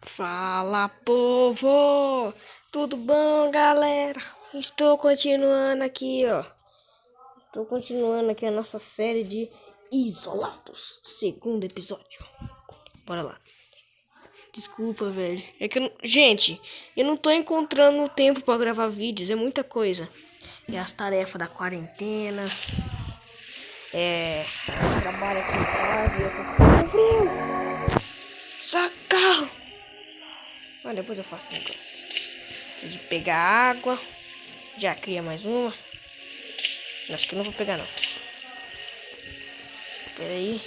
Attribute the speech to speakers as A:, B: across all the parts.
A: Fala, povo! Tudo bom, galera? Estou continuando aqui, ó. Estou continuando aqui a nossa série de Isolados, segundo episódio. Bora lá. Desculpa, velho. É que gente, eu não tô encontrando tempo pra gravar vídeos, é muita coisa. É as tarefas da quarentena. Eu trabalho aqui em casa e eu tô ficando frio. Saca! Ah, depois eu faço um negócio. Preciso pegar água. Já cria mais uma. Acho que eu não vou pegar, não. Pera aí.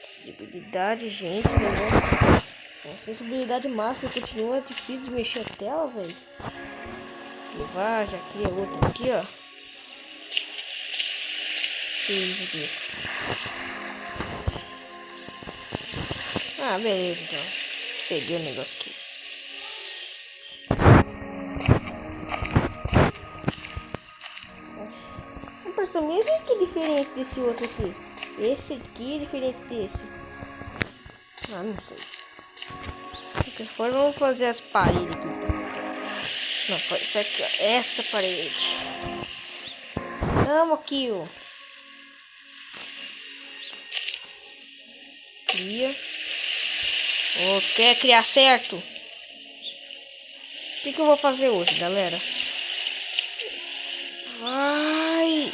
A: Sensibilidade, gente. A sensibilidade máxima continua difícil de mexer a tela, velho. Levar, já cria outra aqui, ó. Que isso aqui? Ah, beleza, então. Peguei o negócio aqui. A impressão minha é que é diferente desse outro aqui. Esse aqui é diferente desse. Ah, não sei. Se for, vamos fazer as paredes aqui, então. Não, foi isso aqui, ó. Essa parede. Vamos aqui, ó. Cria. Oh, quer criar certo? O que eu vou fazer hoje, galera? Vai!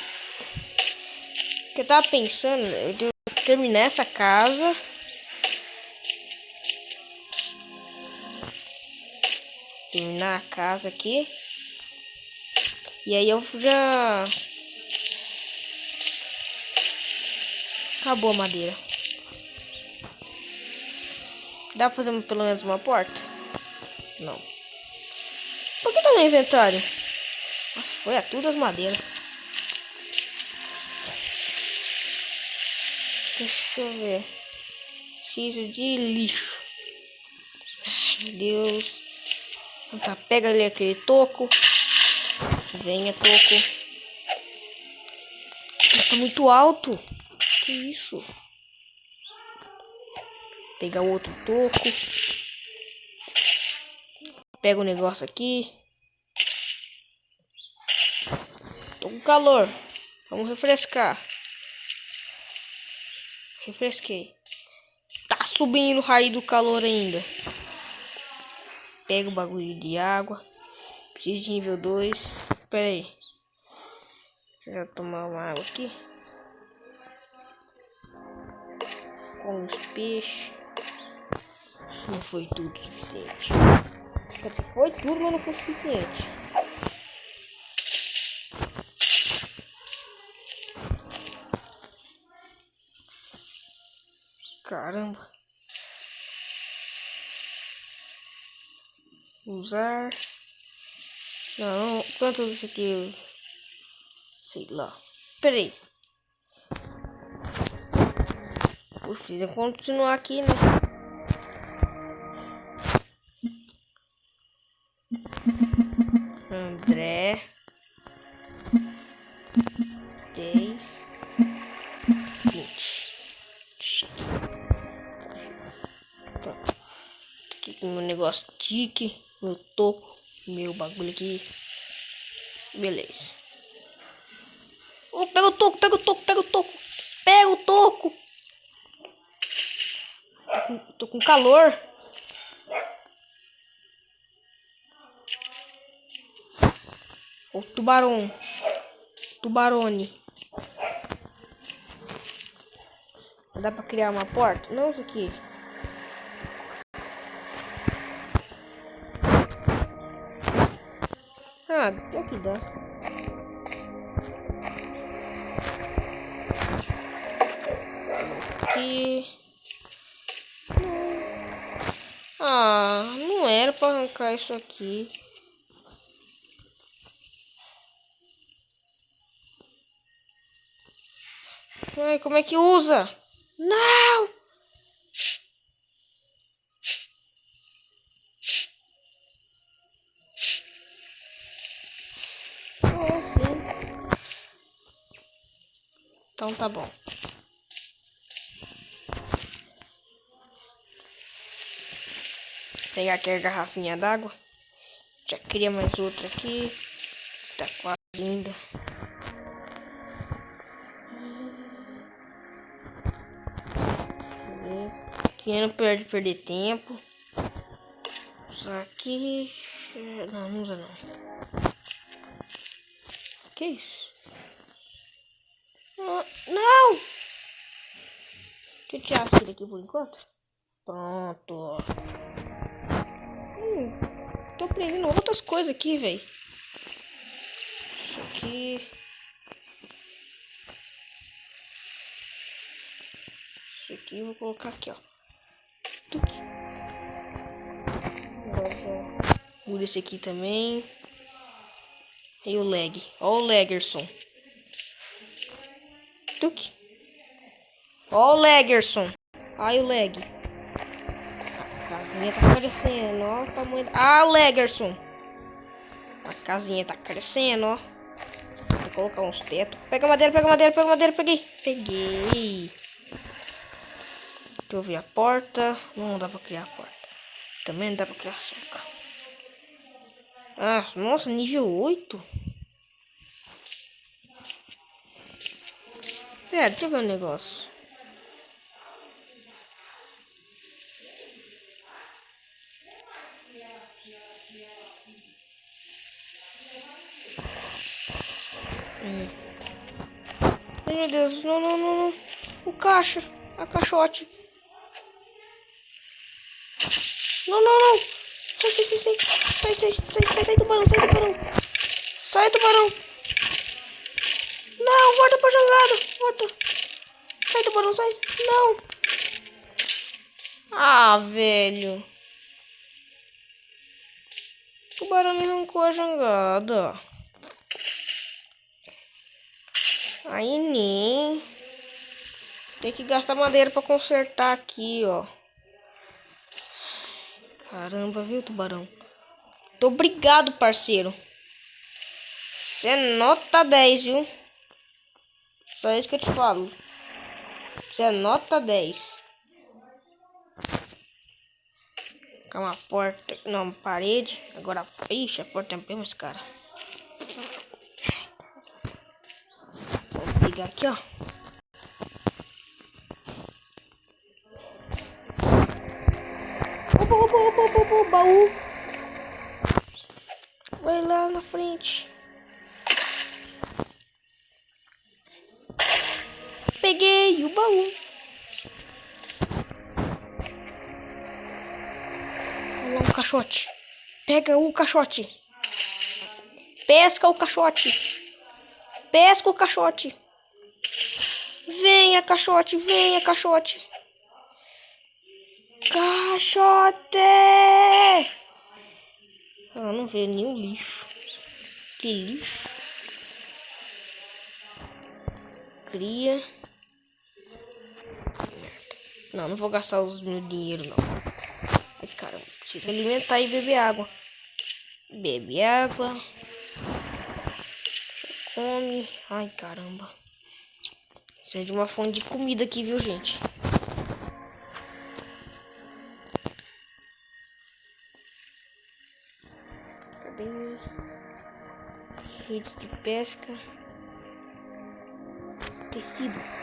A: O que eu tava pensando, eu terminar essa casa. Terminar a casa aqui. E aí eu já... Acabou a madeira. Dá pra fazer pelo menos uma porta? Não. Por que tá no inventário? Nossa, foi a tudo as madeiras. Deixa eu ver. Preciso de lixo. Ai, meu Deus. Tá, pega ali aquele toco. Venha, toco. Isso tá muito alto. Que isso? Pegar o outro toco. Pega o negócio aqui. Tô com calor. Vamos refrescar. Refresquei. Tá subindo o raio do calor ainda. Pega o bagulho de água. Preciso de nível 2. Pera aí. Deixa eu tomar uma água aqui. Com os peixes. Não foi tudo suficiente. Quer dizer, foi tudo, mas não foi suficiente. Caramba. Usar. Não, quanto isso aqui? Sei lá. Pera aí. Puxa, precisa continuar aqui, né? André. 10. 20. Pronto. Aqui com meu negócio tique. Meu toco. Meu bagulho aqui. Beleza. Oh, pega o toco, pega o toco, pega o toco. Pega o toco. Tô com calor. O tubarão. Tubarone. Dá pra criar uma porta? Não, isso aqui. Ah, pior que dá. Aqui. Ah, não era pra arrancar isso aqui. Ai, como é que usa? Não! Oh, sim. Então tá bom. Pegar aqui a garrafinha d'água. Já queria mais outra aqui. Tá quase linda. Aqui não perde perder tempo. Usar aqui. Não usa não. Que isso? Não! Deixa eu tirar isso daqui por enquanto. Pronto. Tô aprendendo outras coisas aqui, velho. Isso aqui. Isso aqui eu vou colocar aqui, ó. Muda esse aqui também. E o lag. Ó o Lagerson. Tuque. Ó o Lagerson. Ai o lag. A casinha tá crescendo, ó o tamanho. Ah, o Lagerson. A casinha tá crescendo, ó. Vou colocar uns tetos. Pega madeira, pega madeira, pega madeira. Peguei. Peguei. Deixa eu ver a porta. Não dá pra criar a porta. Também não dá pra criar cerca. Ah, nossa, nível 8. Pera, deixa eu ver um negócio. Meu Deus, não, não, não, não. O caixa. A caixote. Não, não, não. Sai, sai, sai, sai. Sai, sai, sai, sai, sai do barão, sai do barão. Sai do barão. Não, volta pra jangada. Volta. Sai do barão, sai. Não. Ah, velho. O barão me arrancou a jangada. Aí nem. Tem que gastar madeira pra consertar aqui, ó. Caramba, viu, tubarão? Muito obrigado, parceiro. Você é nota 10, viu? Só isso que eu te falo. Você é nota 10. Calma, uma porta. Não, uma parede. Agora, ixi, a porta é bem mais cara. Vou pegar aqui, ó. Opa, baú. Vai lá na frente. Peguei o baú. Olha lá o caixote. Pega o caixote. Pesca o caixote. Pesca o caixote. Venha, caixote. Venha, caixote. Caixote! Ah, não veio nenhum lixo. Que lixo. Cria. Não, não vou gastar os meu dinheiro, não. Ai, caramba. Preciso alimentar e beber água. Bebe água. Come. Ai, caramba. Precisa de uma fonte de comida aqui, viu, gente? Cadê? Rede de pesca. Tecido.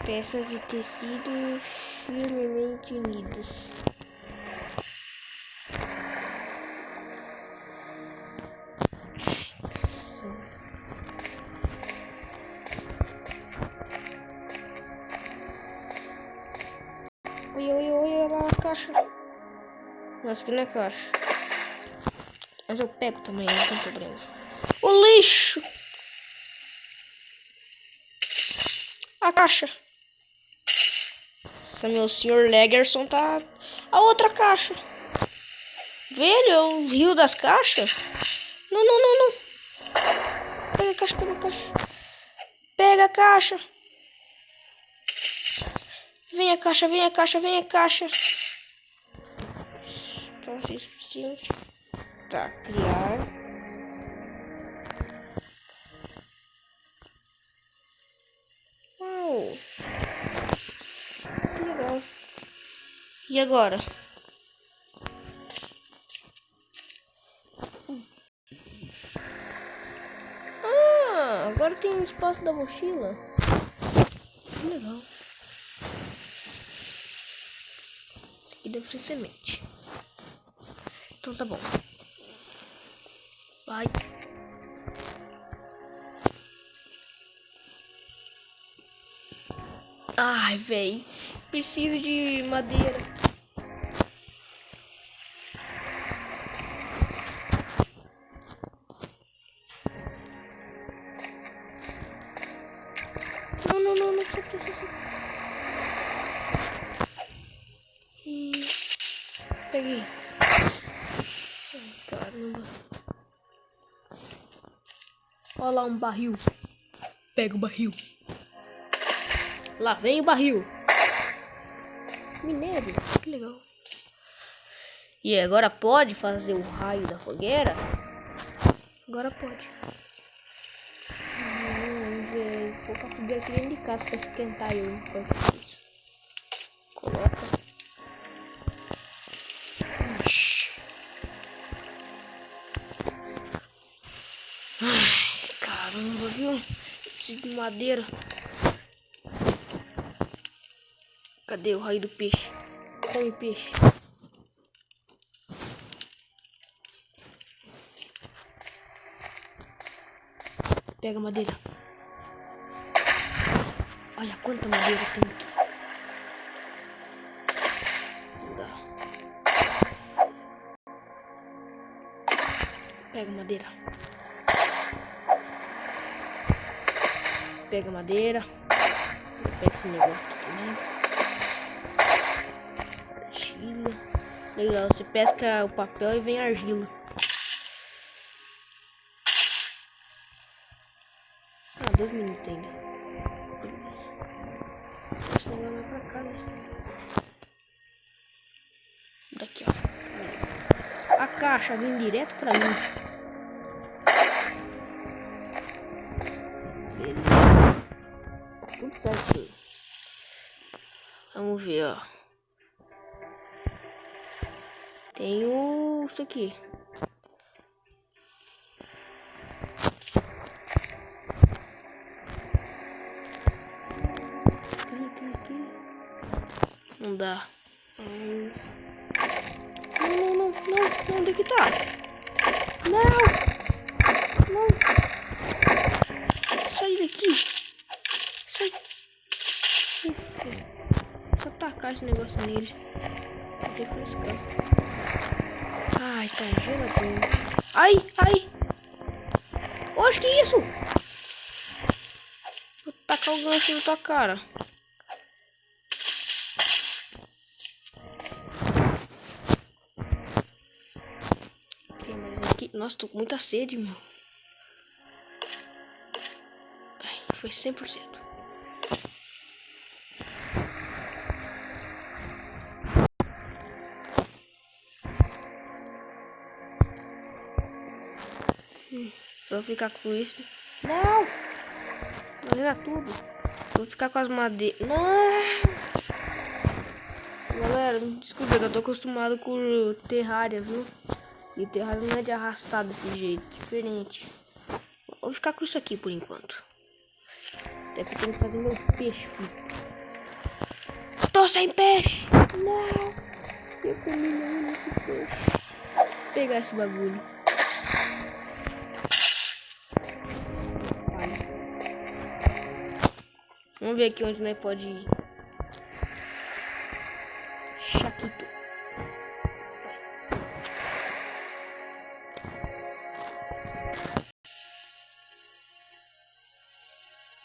A: Peças de tecido firmemente unidas. Olha lá a caixa. Nossa, que não é caixa. Mas eu pego também, não tem problema. O lixo! A caixa. Essa meu senhor Lagerson tá... A outra caixa. Velho, é o rio das caixas? Não, não, não, não. Pega a caixa, pega a caixa. Pega a caixa. Vem a caixa, vem a caixa, vem a caixa. Espaço suficiente. Tá, criar. E agora? Ah, agora tem um espaço da mochila. Que legal. Isso aqui deve ser semente. Então tá bom. Vai. Ai, véi. Preciso de madeira. Não. E... peguei. Ai, caramba. Olha lá um barril. Pega o barril. Lá vem o barril. Minério. Que legal. E agora pode fazer o raio da fogueira? Agora pode. Velho. Vou colocar a fogueira aqui dentro de casa pra esquentar eu enquanto isso. Coloca. Ai, caramba, viu? Preciso de madeira. Cadê o raio do peixe? Come peixe. Pega a madeira. Olha quanta madeira tem aqui. Não dá. Pega a madeira. Pega a madeira. Pega esse negócio aqui também. Argila. Legal, você pesca o papel e vem a argila. Ah, 2 minutos ainda. Esse negócio vai pra cá, né? Daqui, ó. A caixa vem direto pra mim. Beleza. Tudo certinho. Vamos ver, ó. Tem isso aqui. Aqui. Não dá. Não. Onde é que tá? Não. Sai daqui. Sai. Só tacar esse negócio nele. Vou refrescar. Ai, tá geladinho. Ai. Oxe, que isso? Vou tacar o gancho na tua cara. Nossa, tô com muita sede, meu. Ai, foi 100%. Vou ficar com isso. Não! Vai dar tudo. Vou ficar com as madeiras. Não! Galera, desculpa, eu tô acostumado com Terraria, viu? E o Terraria não é de arrastar desse jeito, diferente. Vou ficar com isso aqui por enquanto. Até que eu tenho que fazer meu peixe, filho. Tô sem peixe! Não! Eu comi meu único peixe. Vou pegar esse bagulho. Olha. Vamos ver aqui onde nós pode ir. Chaquito.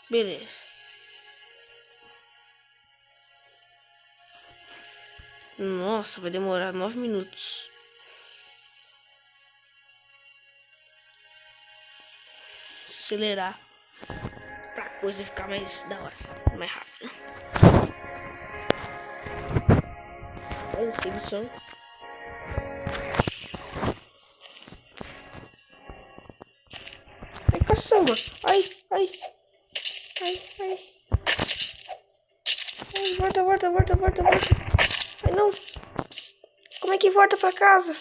A: Beleza. Nossa, vai demorar 9 minutos. Acelerar pra coisa ficar mais da hora, mais rápida. Olha o som. Ai, caçamba. Ai. Ai, volta. Ai, não. Como é que volta pra casa?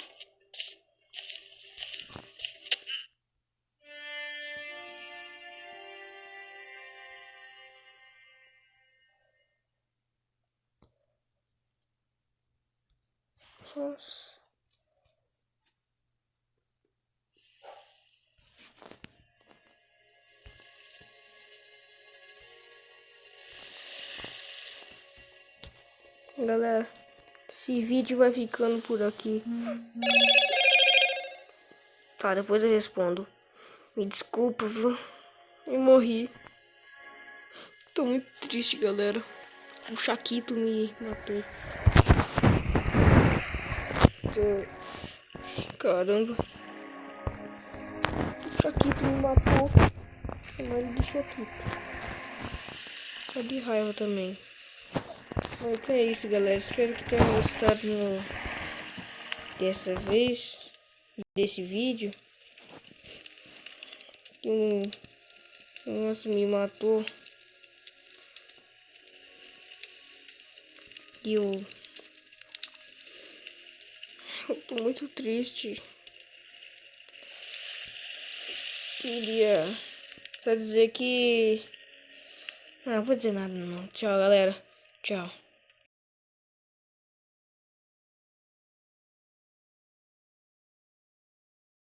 A: Nossa. Galera, esse vídeo vai ficando por aqui. Tá, depois eu respondo. Me desculpa, viu? Eu morri. Tô muito triste, galera. O Chaquito me matou. Caramba. O Chaquito me matou. Chamar ele de Chaquito. Tá de raiva também. Mas então é isso, galera. Espero que tenham gostado dessa vez. Desse vídeo. Nossa, me matou. E eu tô muito triste. Queria só dizer que... Ah, não vou dizer nada não. Tchau, galera. Tchau.